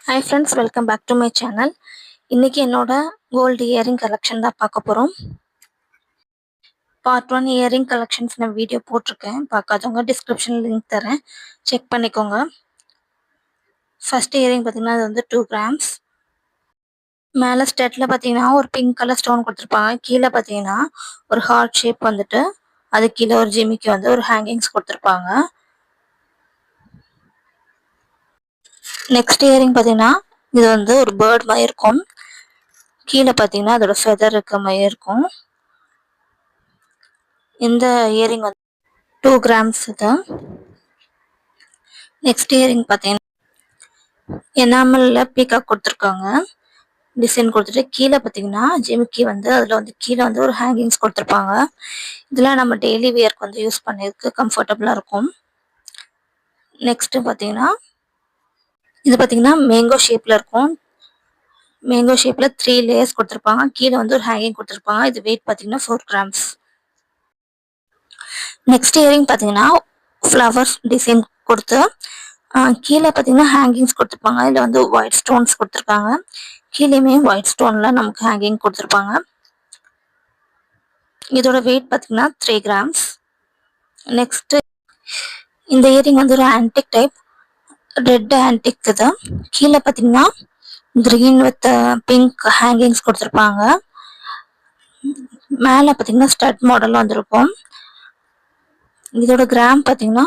Hi friends, welcome back to my channel. இன்னைக்கு என்னோட gold earring collection தான் பார்க்க போகிறோம். பார்ட் 1 இயரிங் கலெக்ஷன்ஸ் நான் வீடியோ போட்டிருக்கேன். பார்க்காதவங்க டிஸ்கிரிப்ஷன் லிங்க் தரேன், செக் பண்ணிக்கோங்க. ஃபர்ஸ்ட் இயரிங் பார்த்தீங்கன்னா அது வந்து 2 கிராம்ஸ். மேலே ஸ்டெட்டில் பார்த்தீங்கன்னா ஒரு பிங்க் கலர் ஸ்டோன் கொடுத்துருப்பாங்க. கீழே பார்த்தீங்கன்னா ஒரு ஹார்ட் ஷேப் வந்துட்டு அது கீழே ஒரு ஜிமிக்கு வந்து ஒரு ஹேங்கிங்ஸ் கொடுத்துருப்பாங்க. நெக்ஸ்ட் இயரிங் பார்த்தீங்கன்னா இது வந்து ஒரு பேர்ட் மாதிரி இருக்கும். கீழே பார்த்தீங்கன்னா அதோட ஃபெதர் இருக்க மாதிரி இருக்கும். இந்த இயரிங் வந்து 2 கிராம்ஸ் தான். நெக்ஸ்ட் இயரிங் பார்த்தீங்கன்னா எனாமலில் பீகாக் கொடுத்துருக்காங்க, டிசைன் கொடுத்துட்டு கீழே பார்த்தீங்கன்னா ஜிமிக்கி வந்து அதில் வந்து கீழே வந்து ஒரு ஹேங்கிங்ஸ் கொடுத்துருப்பாங்க. இதெல்லாம் நம்ம டெய்லி வியர்க்கு வந்து யூஸ் பண்ணிருக்கு கம்ஃபர்டபுளாக இருக்கும். நெக்ஸ்ட்டு பார்த்தீங்கன்னா இது பார்த்தீங்கன்னா மேங்கோ ஷேப்பில் இருக்கும். மேங்கோ ஷேப்பில் 3 லேயர்ஸ் கொடுத்துருப்பாங்க. கீழே வந்து ஒரு ஹேங்கிங் கொடுத்துருப்பாங்க. இது வெயிட் பார்த்தீங்கன்னா 4 கிராம்ஸ். நெக்ஸ்ட் இயரிங் பார்த்தீங்கன்னா ஃப்ளவர்ஸ் டிசைன் கொடுத்து கீழே பார்த்தீங்கன்னா ஹேங்கிங்ஸ் கொடுத்துருப்பாங்க. இதில் வந்து ஒயிட் ஸ்டோன்ஸ் கொடுத்துருக்காங்க. கீழேயுமே ஒயிட் ஸ்டோனில் நமக்கு ஹேங்கிங் கொடுத்துருப்பாங்க. இதோட வெயிட் பார்த்தீங்கன்னா 3 கிராம்ஸ். நெக்ஸ்ட்டு இந்த இயரிங் வந்து ஒரு ஆன்டிக் டைப், ரெட் ஆன்டிக் இது. கீழே பார்த்தீங்கன்னா கிரீன் வித் பிங்க் ஹேங்கிங்ஸ் கொடுத்துருப்பாங்க. மேலே பார்த்தீங்கன்னா ஸ்டட் மாடல் வந்திருக்கும். இதோட கிராம் பார்த்தீங்கன்னா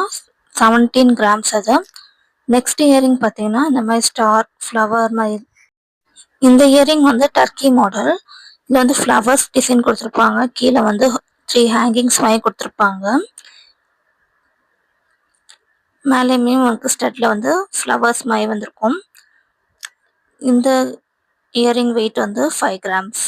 17 கிராம்ஸ் அது. நெக்ஸ்ட் இயரிங் பார்த்தீங்கன்னா இந்த மாதிரி ஸ்டார் ஃப்ளவர் மாதிரி. இந்த இயரிங் வந்து டர்க்கி மாடல். இதில் வந்து ஃப்ளவர்ஸ் டிசைன் கொடுத்துருப்பாங்க. கீழே வந்து 3 ஹேங்கிங்ஸ் மாதிரி கொடுத்துருப்பாங்க. மேலேயுமே உங்களுக்கு ஸ்டட்டில் வந்து ஃப்ளவர்ஸ் மாதிரி வந்திருக்கும். இந்த இயரிங் வெயிட் வந்து 5 கிராம்ஸ்.